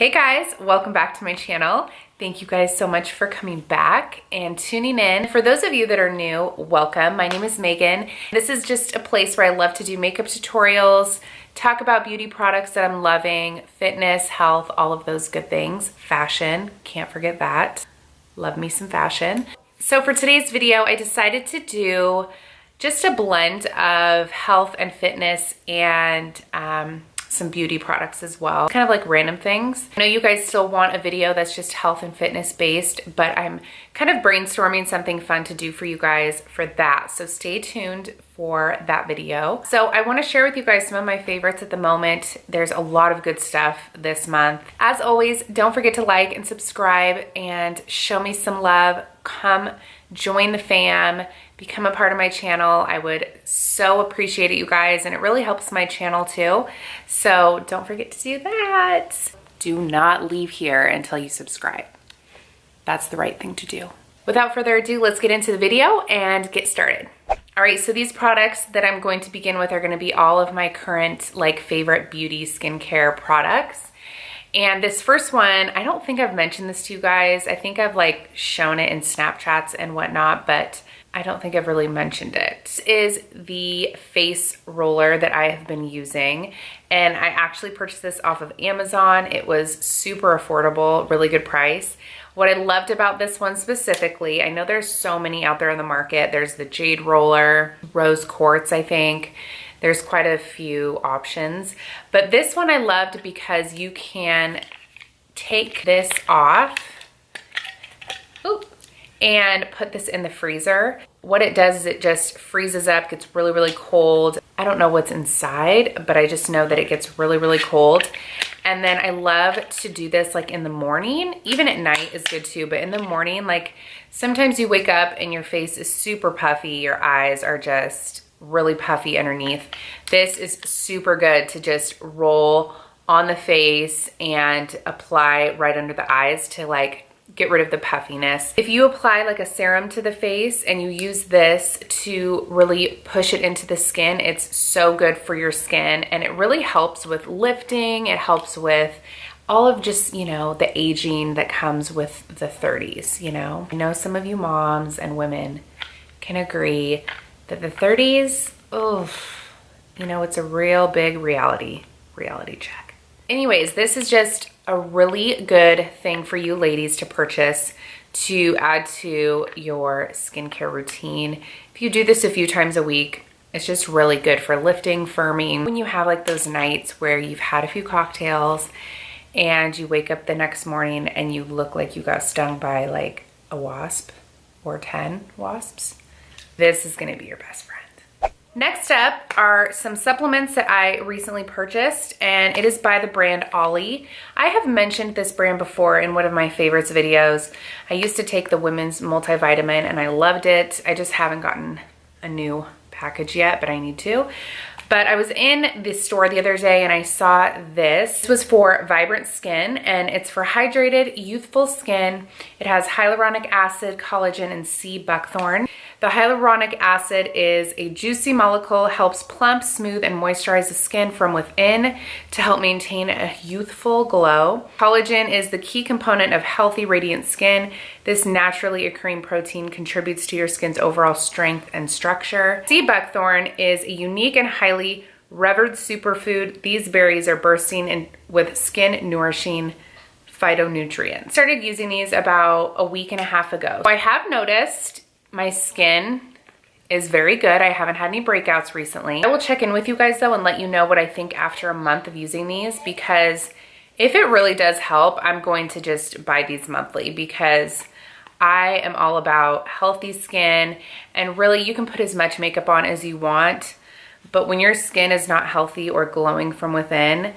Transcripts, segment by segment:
Hey guys, welcome back to my channel. Thank you guys so much for coming back and tuning in. For those of you that are new, welcome. My name is Megan. This is just a place where I love to do makeup tutorials, talk about beauty products that I'm loving, fitness, health, all of those good things. Fashion, can't forget that. Love me some fashion. So for today's video, I decided to do just a blend of health and fitness and some beauty products as well. Kind of like random things. I know you guys still want a video that's just health and fitness based, but I'm kind of brainstorming something fun to do for you guys for that. So stay tuned for that video. So I want to share with you guys some of my favorites at the moment. There's a lot of good stuff this month. As always, don't forget to like and subscribe and show me some love. Come join the fam, become a part of my channel. I would so appreciate it, you guys, and it really helps my channel too. So don't forget to do that. Do not leave here until you subscribe. That's the right thing to do. Without further ado, let's get into the video and get started. All right, so these products that I'm going to begin with are going to be all of my current favorite beauty skincare products. And this first one, I don't think I've mentioned this to you guys. I think I've shown it in Snapchats and whatnot, but I don't think I've really mentioned it. This is the face roller that I have been using, and I actually purchased this off of Amazon. It was super affordable, really good price. What I loved about this one specifically, I know there's so many out there in the market. There's the Jade Roller, Rose Quartz, I think. There's quite a few options, but this one I loved because you can take this off and put this in the freezer. What it does is it just freezes up, gets really, really cold. I don't know what's inside, but I just know that it gets really, really cold. And then I love to do this in the morning. Even at night is good too, but in the morning, sometimes you wake up and your face is super puffy, your eyes are just really puffy underneath. This is super good to just roll on the face and apply right under the eyes to get rid of the puffiness. If you apply a serum to the face and you use this to really push it into the skin, it's so good for your skin, and it really helps with lifting. It helps with all of just, the aging that comes with the 30s, I know some of you moms and women can agree that the 30s, it's a real big reality check. Anyways, this is just a really good thing for you ladies to purchase to add to your skincare routine. If you do this a few times a week, it's just really good for lifting, firming. When you have those nights where you've had a few cocktails and you wake up the next morning and you look like you got stung by a wasp or 10 wasps, this is gonna be your best friend. Next up are some supplements that I recently purchased, and it is by the brand Olly. I have mentioned this brand before in one of my favorites videos. I used to take the women's multivitamin and I loved it. I just haven't gotten a new package yet, but I need to. But I was in the store the other day and I saw this. This was for vibrant skin, and it's for hydrated, youthful skin. It has hyaluronic acid, collagen, and sea buckthorn. The hyaluronic acid is a juicy molecule, helps plump, smooth, and moisturize the skin from within to help maintain a youthful glow. Collagen is the key component of healthy, radiant skin. This naturally occurring protein contributes to your skin's overall strength and structure. Sea buckthorn is a unique and highly revered superfood. These berries are bursting with skin-nourishing phytonutrients. Started using these about a week and a half ago. I have noticed my skin is very good. I haven't had any breakouts recently. I will check in with you guys though and let you know what I think after a month of using these, because if it really does help, I'm going to just buy these monthly, because I am all about healthy skin, and really you can put as much makeup on as you want, but when your skin is not healthy or glowing from within,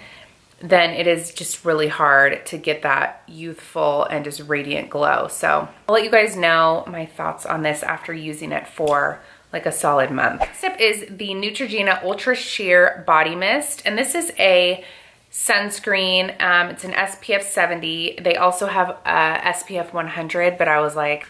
then it is just really hard to get that youthful and just radiant glow. So I'll let you guys know my thoughts on this after using it for a solid month. Next up is the Neutrogena Ultra Sheer Body Mist, and this is a sunscreen. It's an SPF 70. They also have SPF 100, but I was like,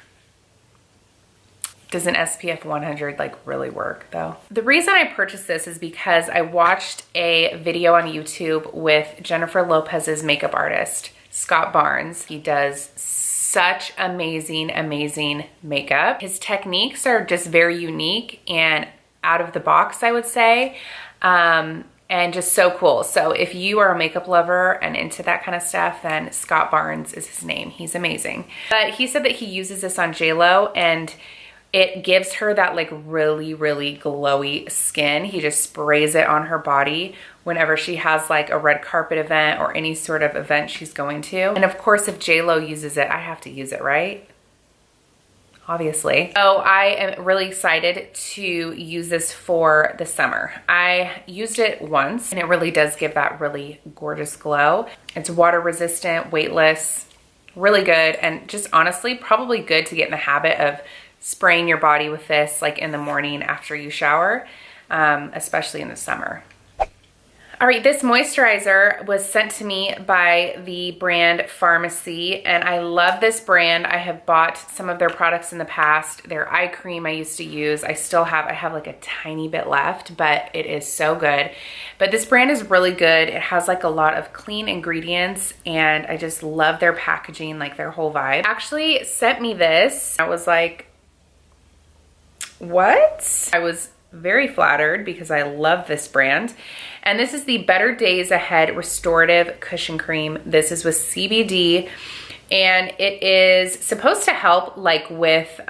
Does an SPF 100 really work though? The reason I purchased this is because I watched a video on YouTube with Jennifer Lopez's makeup artist, Scott Barnes. He does such amazing, amazing makeup. His techniques are just very unique and out of the box, I would say. And just so cool. So if you are a makeup lover and into that kind of stuff, then Scott Barnes is his name. He's amazing. But he said that he uses this on JLo and it gives her that like really, really glowy skin. He just sprays it on her body whenever she has like a red carpet event or any sort of event she's going to. And of course, if JLo uses it, I have to use it, right? Obviously. So I am really excited to use this for the summer. I used it once and it really does give that really gorgeous glow. It's water resistant, weightless, really good, and just honestly probably good to get in the habit of spraying your body with this like in the morning after you shower, especially in the summer. All right, this moisturizer was sent to me by the brand Farmacy, and I love this brand. I have bought some of their products in the past. Their eye cream I used to use. I have like a tiny bit left, but it is so good. But this brand is really good. It has like a lot of clean ingredients, and I just love their packaging, like their whole vibe. Actually sent me this. I was like, what? I was very flattered because I love this brand. And this is the Better Days Ahead Restorative Cushion Cream. This is with CBD, and it is supposed to help like with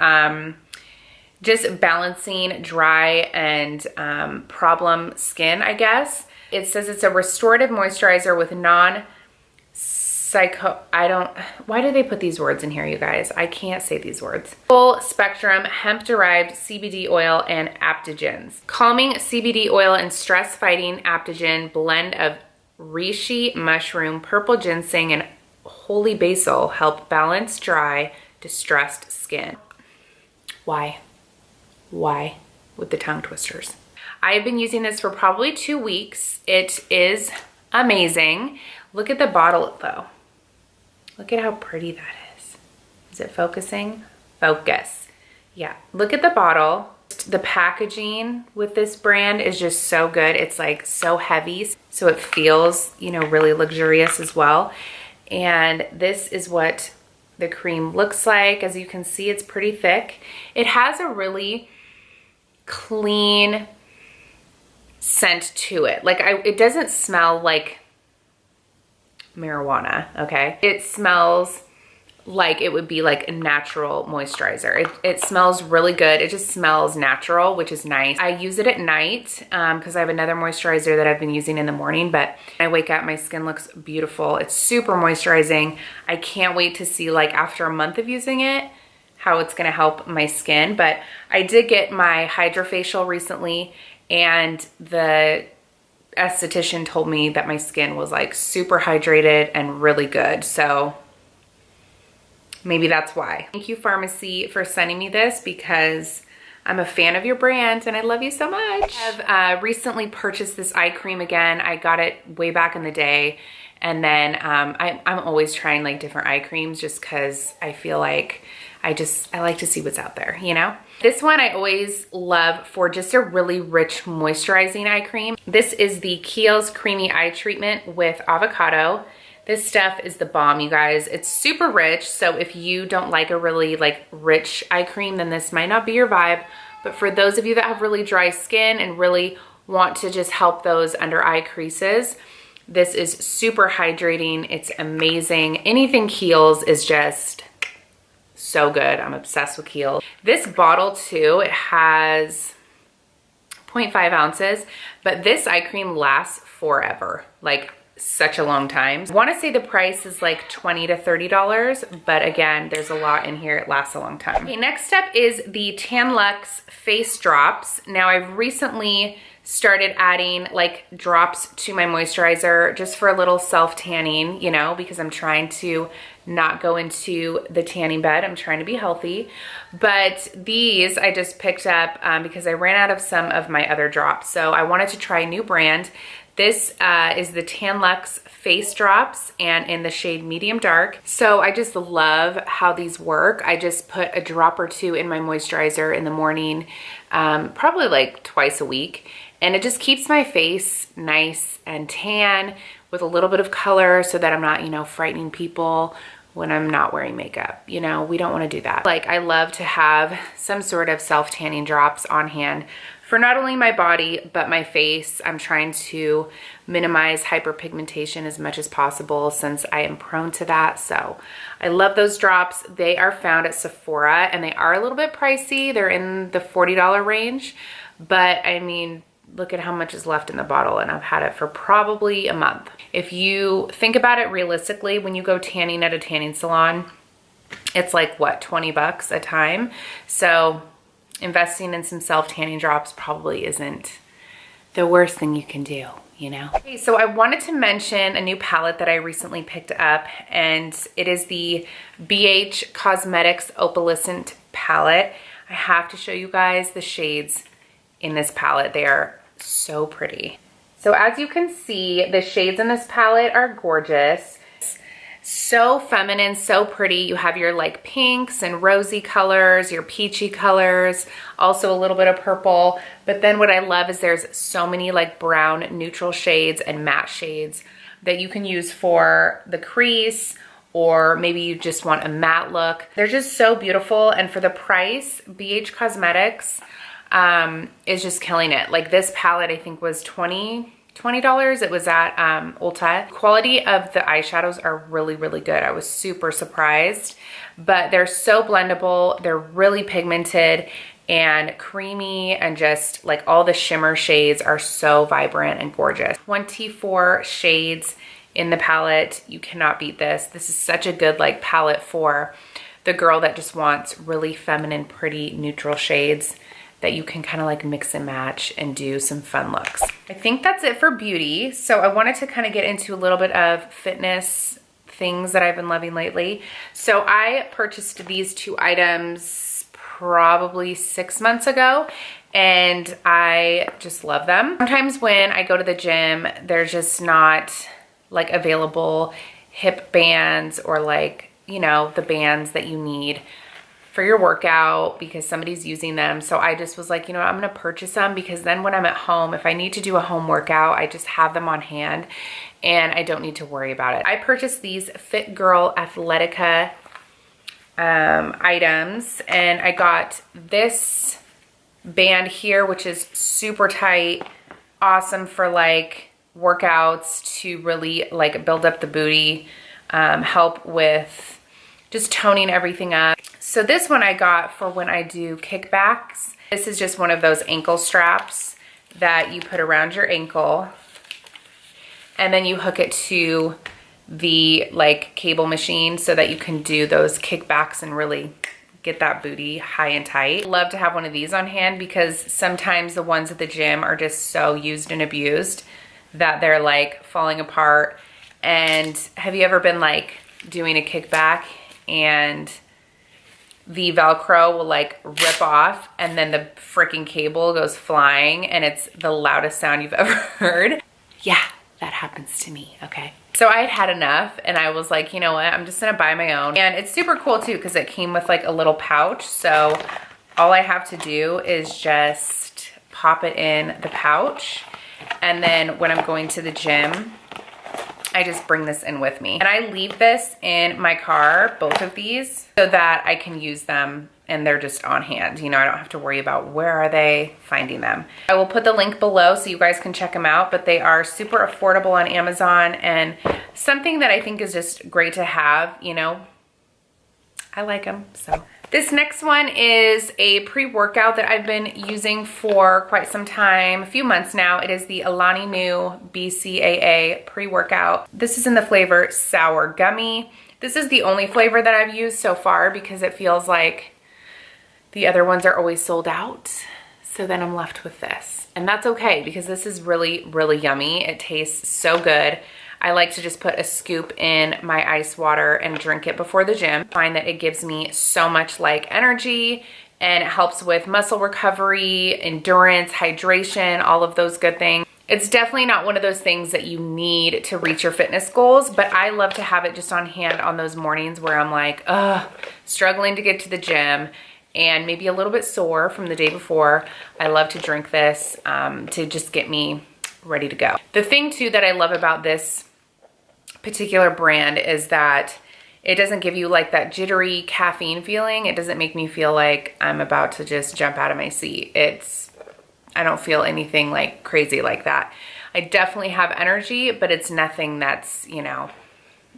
just balancing dry and problem skin, I guess. It says it's a restorative moisturizer with why do they put these words in here, you guys? I can't say these words. Full spectrum hemp-derived CBD oil and adaptogens. Calming CBD oil and stress-fighting adaptogen blend of reishi mushroom, purple ginseng, and holy basil help balance dry, distressed skin. Why? Why? With the tongue twisters. I've been using this for probably 2 weeks. It is amazing. Look at the bottle though. Look at how pretty that is. Is it focusing? Focus. Yeah, look at the bottle. The packaging with this brand is just so good. It's like so heavy, so it feels, you know, really luxurious as well. And this is what the cream looks like. As you can see, it's pretty thick. It has a really clean scent to it. Like it doesn't smell like marijuana, okay? It smells like it would be like a natural moisturizer. It smells really good. It just smells natural, which is nice. I use it at night because I have another moisturizer that I've been using in the morning, but when I wake up, my skin looks beautiful. It's super moisturizing. I can't wait to see like after a month of using it, how it's gonna help my skin. But I did get my hydrofacial recently, and the esthetician told me that my skin was like super hydrated and really good. So maybe that's why. Thank you, Farmacy, for sending me this because I'm a fan of your brand and I love you so much. I've recently purchased this eye cream again. I got it way back in the day. And then I'm always trying like different eye creams just because I feel like I like to see what's out there, you know? This one I always love for just a really rich moisturizing eye cream. This is the Kiehls Creamy Eye Treatment with Avocado. This stuff is the bomb, you guys. It's super rich, so if you don't like a really like rich eye cream, then this might not be your vibe. But for those of you that have really dry skin and really want to just help those under eye creases, this is super hydrating. It's amazing. Anything Kiehls is just so good. I'm obsessed with Kiehls. This bottle too, it has 0.5 ounces, but this eye cream lasts forever, like such a long time. I want to say the price is like $20 to $30, but again, there's a lot in here. It lasts a long time. Okay, next up is the Tan Luxe face drops. Now I've recently started adding like drops to my moisturizer just for a little self tanning, you know, because I'm trying to not go into the tanning bed. I'm trying to be healthy. But these I just picked up because I ran out of some of my other drops. So I wanted to try a new brand. This is the Tan Luxe face drops and in the shade medium dark. So I just love how these work. I just put a drop or two in my moisturizer in the morning, probably like twice a week. And it just keeps my face nice and tan with a little bit of color so that I'm not, you know, frightening people when I'm not wearing makeup. You know, we don't want to do that. Like, I love to have some sort of self-tanning drops on hand for not only my body, but my face. I'm trying to minimize hyperpigmentation as much as possible since I am prone to that. So I love those drops. They are found at Sephora and they are a little bit pricey. They're in the $40 range, but I mean, look at how much is left in the bottle, and I've had it for probably a month. If you think about it realistically, when you go tanning at a tanning salon, it's like, what, 20 bucks a time? So investing in some self-tanning drops probably isn't the worst thing you can do, you know? Okay, so I wanted to mention a new palette that I recently picked up, and it is the BH Cosmetics Opalescent palette. I have to show you guys the shades in this palette. They are so pretty. So as you can see, the shades in this palette are gorgeous. So feminine, so pretty. You have your like pinks and rosy colors, your peachy colors, also a little bit of purple. But then what I love is there's so many like brown neutral shades and matte shades that you can use for the crease, or maybe you just want a matte look. They're just so beautiful, and for the price, BH Cosmetics is just killing it. Like, this palette I think was $20. It was at Ulta. Quality of the eyeshadows are really, really good. I was super surprised, but they're so blendable. They're really pigmented and creamy, and just like all the shimmer shades are so vibrant and gorgeous. 24 shades in the palette. You cannot beat this. This is such a good like palette for the girl that just wants really feminine, pretty, neutral shades that you can kind of like mix and match and do some fun looks. I think that's it for beauty. So I wanted to kind of get into a little bit of fitness things that I've been loving lately. So I purchased these two items probably 6 months ago, and I just love them. Sometimes when I go to the gym, they're just not like available hip bands, or like, you know, the bands that you need for your workout because somebody's using them. So I just was like, you know what, I'm gonna purchase them, because then when I'm at home, if I need to do a home workout, I just have them on hand and I don't need to worry about it. I purchased these Fit Girl Athletica items, and I got this band here, which is super tight, awesome for like workouts to really like build up the booty, help with just toning everything up. So this one I got for when I do kickbacks. This is just one of those ankle straps that you put around your ankle, and then you hook it to the like cable machine so that you can do those kickbacks and really get that booty high and tight. I love to have one of these on hand because sometimes the ones at the gym are just so used and abused that they're like falling apart. And have you ever been like doing a kickback and the Velcro will like rip off and then the freaking cable goes flying and it's the loudest sound you've ever heard? Yeah, that happens to me, okay? So I had had enough and I was like, you know what, I'm just gonna buy my own. And it's super cool too because it came with like a little pouch. So all I have to do is just pop it in the pouch. And then when I'm going to the gym, I just bring this in with me. And I leave this in my car, both of these, so that I can use them and they're just on hand. You know, I don't have to worry about where are they finding them. I will put the link below so you guys can check them out, but they are super affordable on Amazon and something that I think is just great to have, you know. I like them, so. This next one is a pre-workout that I've been using for quite some time, a few months now. It is the Alani Nu BCAA pre-workout. This is in the flavor Sour Gummy. This is the only flavor that I've used so far because it feels like the other ones are always sold out. So then I'm left with this. And that's okay because this is really, really yummy. It tastes so good. I like to just put a scoop in my ice water and drink it before the gym. I find that it gives me so much like energy and it helps with muscle recovery, endurance, hydration, all of those good things. It's definitely not one of those things that you need to reach your fitness goals, but I love to have it just on hand on those mornings where I'm like, struggling to get to the gym and maybe a little bit sore from the day before. I love to drink this to just get me ready to go. The thing too that I love about this particular brand is that it doesn't give you like that jittery caffeine feeling. It doesn't make me feel like I'm about to just jump out of my seat. I don't feel anything like crazy like that. I definitely have energy, but it's nothing that's, you know,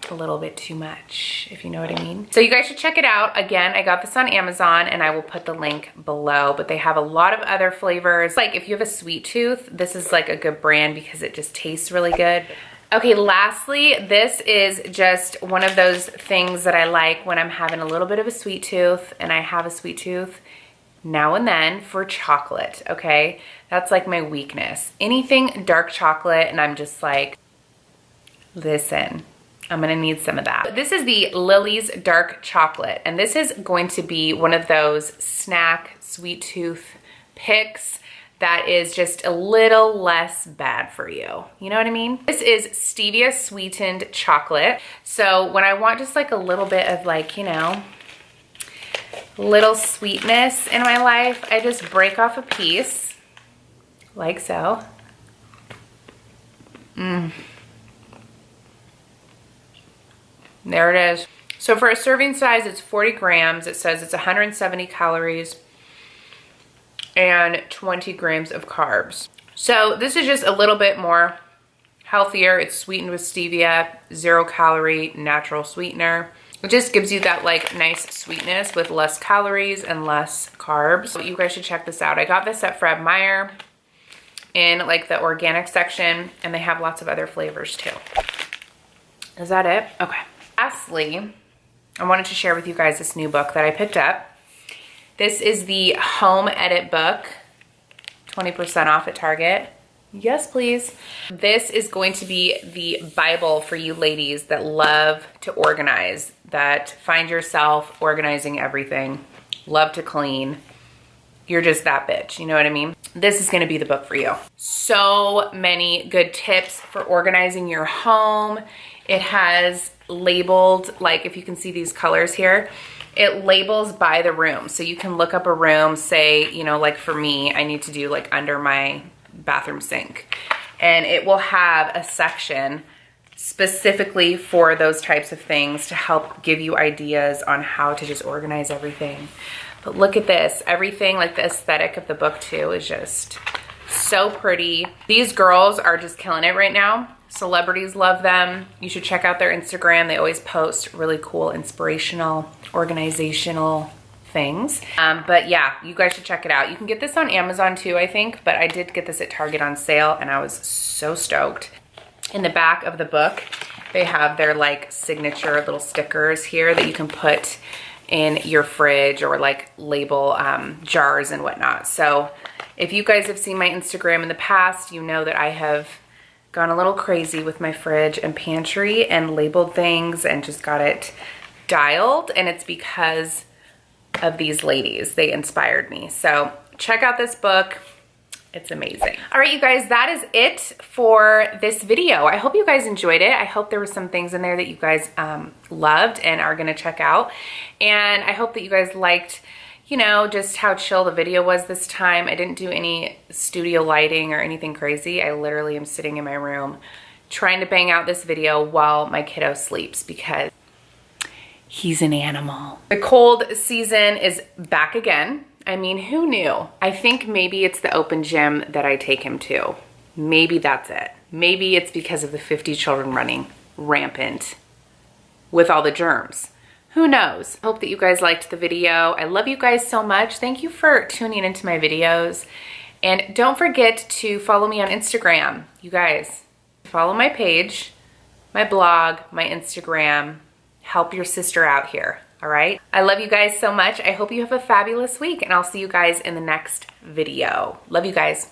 a little bit too much, if you know what I mean. So you guys should check it out. Again, I got this on Amazon and I will put the link below, but they have a lot of other flavors. Like if you have a sweet tooth, this is like a good brand because it just tastes really good. Okay, lastly, this is just one of those things that I like when I'm having a little bit of a sweet tooth, and I have a sweet tooth now and then, for chocolate, okay? That's like my weakness. Anything dark chocolate, and I'm just like, listen, I'm gonna need some of that. This is the Lilly's dark chocolate, and this is going to be one of those snack sweet tooth picks that is just a little less bad for you. You know what I mean? This is Stevia sweetened chocolate. So when I want just like a little bit of like, you know, little sweetness in my life, I just break off a piece like so. There it is. So for a serving size, it's 40 grams. It says it's 170 calories and 20 grams of carbs. So this is just a little bit more healthier. It's sweetened with stevia, 0 calorie, natural sweetener. It just gives you that like nice sweetness with less calories and less carbs. So you guys should check this out. I got this at Fred Meyer in like the organic section, and they have lots of other flavors too. Is that it? Okay. Lastly, I wanted to share with you guys this new book that I picked up. This is the Home Edit book, 20% off at Target. Yes, please. This is going to be the Bible for you ladies that love to organize, that find yourself organizing everything, love to clean. You're just that bitch, you know what I mean? This is gonna be the book for you. So many good tips for organizing your home. It has labeled, like if you can see these colors here, it labels by the room. So you can look up a room, say, you know, like for me, I need to do like under my bathroom sink. And it will have a section specifically for those types of things to help give you ideas on how to just organize everything. But look at this. Everything, like the aesthetic of the book too, is just so pretty. These girls are just killing it right now. Celebrities love them. You should check out their Instagram. They always post really cool, inspirational, organizational things. But yeah, you guys should check it out. You can get this on Amazon too, I think, but I did get this at Target on sale and I was so stoked. In the back of the book, they have their like signature little stickers here that you can put in your fridge or like label jars and whatnot. So if you guys have seen my Instagram in the past, you know that I have gone a little crazy with my fridge and pantry and labeled things and just got it dialed, and it's because of these ladies. They inspired me. So check out this book. It's amazing. All right, you guys, that is it for this video. I hope you guys enjoyed it. I hope there were some things in there that you guys loved and are gonna check out. And I hope that you guys liked, you know, just how chill the video was this time. I didn't do any studio lighting or anything crazy. I literally am sitting in my room trying to bang out this video while my kiddo sleeps because he's an animal. The cold season is back again. I mean, who knew? I think maybe it's the open gym that I take him to. Maybe that's it. Maybe it's because of the 50 children running rampant with all the germs. Who knows? Hope that you guys liked the video. I love you guys so much. Thank you for tuning into my videos. And don't forget to follow me on Instagram. You guys, follow my page, my blog, my Instagram. Help your sister out here, all right? I love you guys so much. I hope you have a fabulous week, and I'll see you guys in the next video. Love you guys.